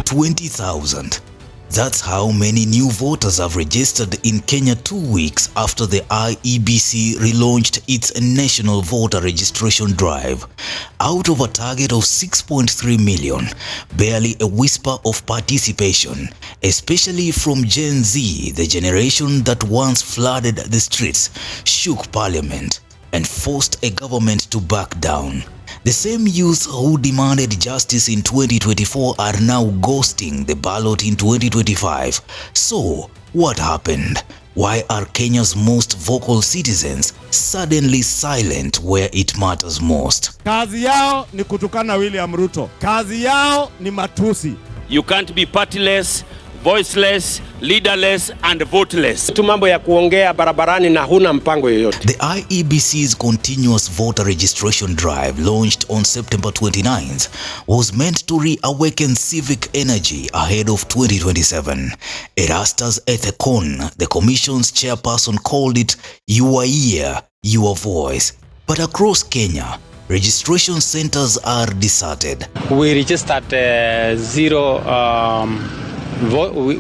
20,000. That's how many new voters have registered in Kenya 2 weeks after the IEBC relaunched its national voter registration drive. Out of a target of 6.3 million, barely a whisper of participation, especially from Gen Z, the generation that once flooded the streets, shook parliament, and forced a government to back down. The same youths who demanded justice in 2024 are now ghosting the ballot in 2025. So, what happened? Why are Kenya's most vocal citizens suddenly silent where it matters most? Kazi yao ni kutukana William Ruto. Kazi yao ni matusi. You can't be partyless, voiceless, leaderless and voteless. Tu mambo ya kuongea barabarani na huna mpango yoyote. The IEBC's continuous voter registration drive, launched on September 29th, was meant to reawaken civic energy ahead of 2027. Erastus Ethekon, the commission's chairperson, called it "Your Ear, Your Voice." But across Kenya, registration centers are deserted. We registered zero.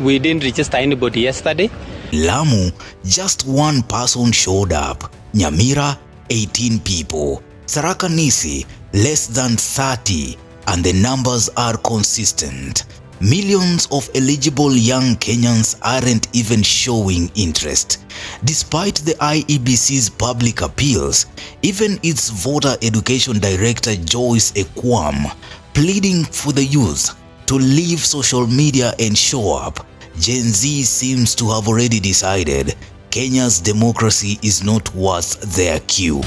We didn't register anybody yesterday. Lamu, just one person showed up. Nyamira, 18 people. Tharaka Nithi, less than 30. And the numbers are consistent. Millions of eligible young Kenyans aren't even showing interest. Despite the IEBC's public appeals, even its voter education director Joyce Ekwam pleading for the youth to leave social media and show up, Gen Z seems to have already decided Kenya's democracy is not worth their queue.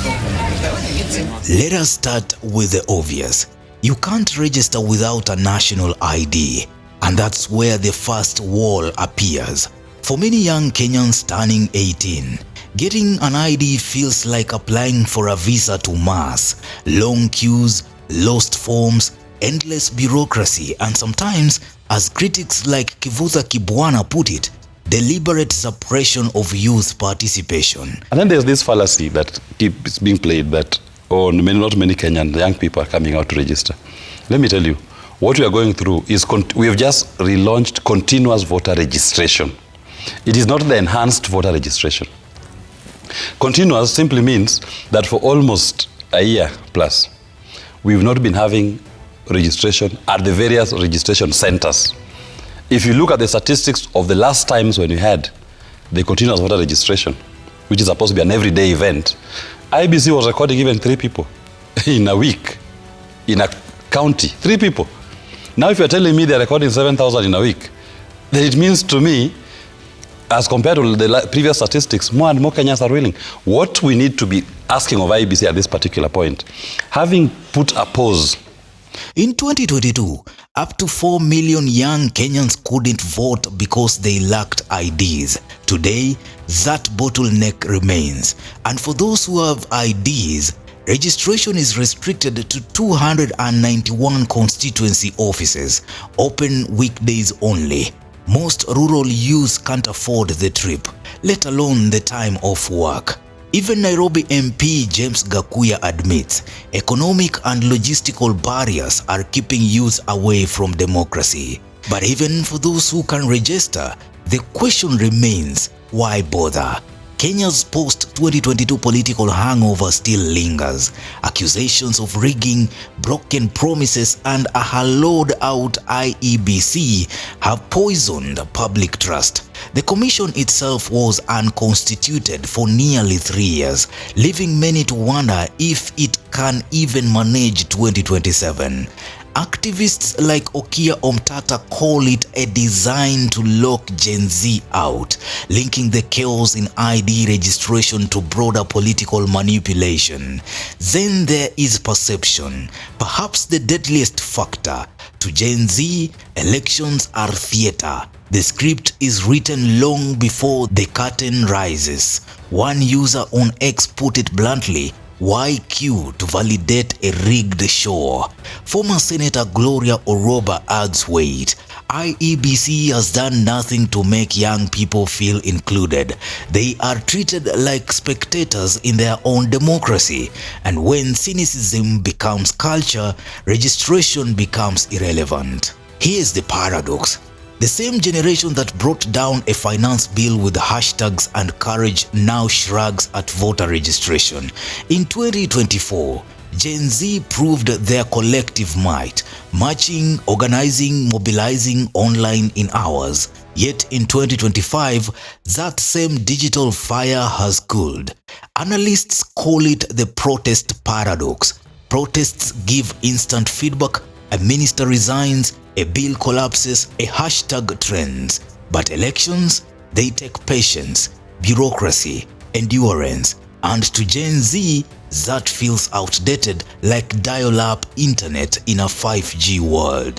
Let us start with the obvious. You can't register without a national ID, and that's where the first wall appears. For many young Kenyans turning 18, getting an ID feels like applying for a visa to Mars. Long queues, lost forms, endless bureaucracy, and sometimes, as critics like Kivutha Kibwana put it, deliberate suppression of youth participation. And then there's this fallacy that keeps being played that not many Kenyan young people are coming out to register. Let me tell you, what we are going through is we have just relaunched continuous voter registration. It is not the enhanced voter registration. Continuous simply means that for almost a year plus, we've not been having registration at the various registration centers. If you look at the statistics of the last times when we had the continuous voter registration, which is supposed to be an everyday event, IEBC was recording even 3 people in a week, in a county, 3 people. Now if you're telling me they're recording 7,000 in a week, then it means to me, as compared to the previous statistics, more and more Kenyans are willing. What we need to be asking of IEBC at this particular point, having put a pause. In 2022, up to 4 million young Kenyans couldn't vote because they lacked IDs. Today, that bottleneck remains. And for those who have IDs, registration is restricted to 291 constituency offices, open weekdays only. Most rural youths can't afford the trip, let alone the time off work. Even Nairobi MP James Gakuya admits economic and logistical barriers are keeping youth away from democracy. But even for those who can register, the question remains, why bother? Kenya's post-2022 political hangover still lingers. Accusations of rigging, broken promises, and a hollowed-out IEBC have poisoned public trust. The commission itself was unconstituted for nearly 3 years, leaving many to wonder if it can even manage 2027. Activists like Okia Omtata call it a design to lock Gen Z out, linking the chaos in ID registration to broader political manipulation. Then there is perception, perhaps the deadliest factor. To Gen Z, elections are theater. The script is written long before the curtain rises. One user on X put it bluntly, Why queue to validate a rigged show? Former Senator Gloria Oroba adds weight. IEBC has done nothing to make young people feel included. They are treated like spectators in their own democracy. And when cynicism becomes culture, registration becomes irrelevant. Here's the paradox. The same generation that brought down a finance bill with hashtags and courage now shrugs at voter registration. In 2024, Gen Z proved their collective might, marching, organizing, mobilizing online in hours. Yet in 2025, that same digital fire has cooled. Analysts call it the protest paradox. Protests give instant feedback. A minister resigns, a bill collapses, a hashtag trends. But elections, they take patience, bureaucracy, endurance. And to Gen Z, that feels outdated, like dial-up internet in a 5G world.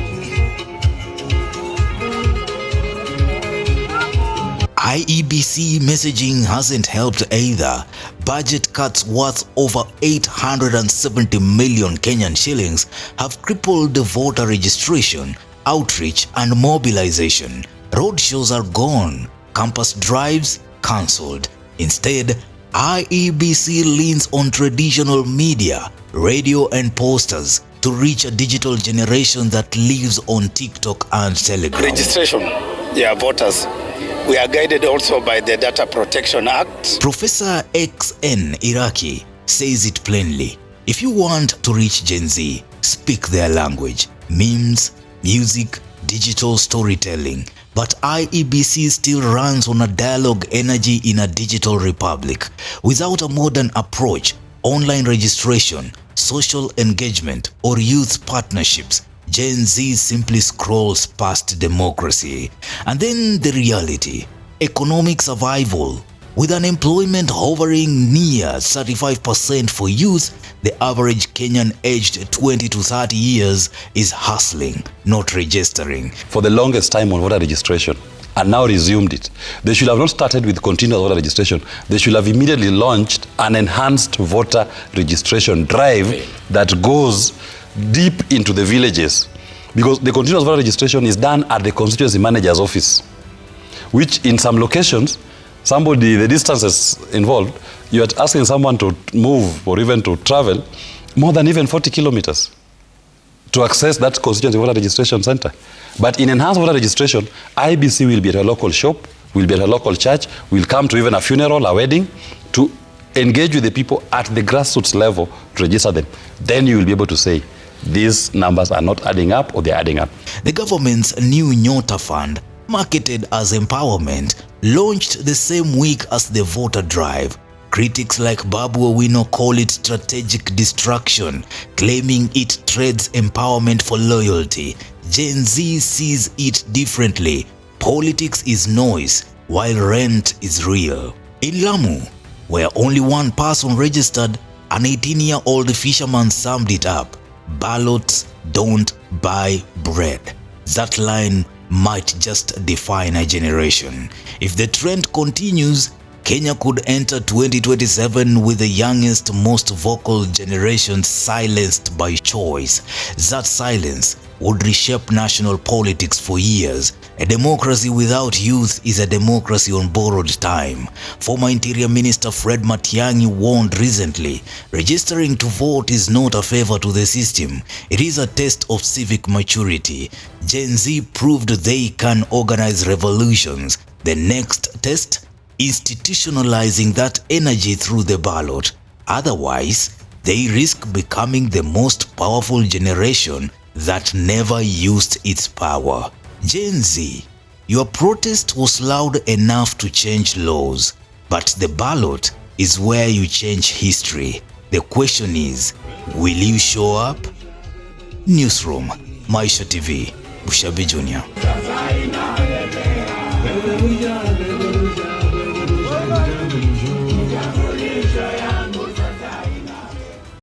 IEBC messaging hasn't helped either. Budget cuts worth over 870 million Kenyan shillings have crippled the voter registration, outreach and mobilization. Roadshows are gone, campus drives cancelled. Instead, IEBC leans on traditional media, radio and posters to reach a digital generation that lives on TikTok and Telegram. Registration, voters. We are guided also by the Data Protection Act. Professor XN Iraki says it plainly. If you want to reach Gen Z, speak their language. Memes, music, digital storytelling. But IEBC still runs on a dialogue energy in a digital republic. Without a modern approach, online registration, social engagement, or youth partnerships, Gen Z simply scrolls past democracy. And then the reality, economic survival. With unemployment hovering near 35% for youth, the average Kenyan aged 20 to 30 years is hustling, not registering. For the longest time on voter registration, and now resumed it. They should have not started with continuous voter registration. They should have immediately launched an enhanced voter registration drive that goes deep into the villages, because the continuous voter registration is done at the constituency manager's office, which in some locations, the distances involved, you are asking someone to move or even to travel more than even 40 kilometers to access that constituency voter registration center. But in enhanced voter registration, IEBC will be at a local shop, will be at a local church, will come to even a funeral, a wedding, to engage with the people at the grassroots level to register them. Then you will be able to say, these numbers are not adding up or they're adding up. The government's new Nyota Fund, marketed as empowerment, launched the same week as the voter drive. Critics like Babu Owino call it strategic distraction, claiming it trades empowerment for loyalty. Gen Z sees it differently. Politics is noise, while rent is real. In Lamu, where only one person registered, an 18-year-old fisherman summed it up. Ballots don't buy bread. That line might just define a generation. If the trend continues, Kenya could enter 2027 with the youngest, most vocal generation silenced by choice. That silence would reshape national politics for years. A democracy without youth is a democracy on borrowed time. Former Interior Minister Fred Matiang'i warned recently, registering to vote is not a favor to the system. It is a test of civic maturity. Gen Z proved they can organize revolutions. The next test? Institutionalizing that energy through the ballot. Otherwise, they risk becoming the most powerful generation that never used its power. Gen Z, your protest was loud enough to change laws, but the ballot is where you change history. The question is, will you show up? Newsroom, Maisha TV, Bushabi Jr.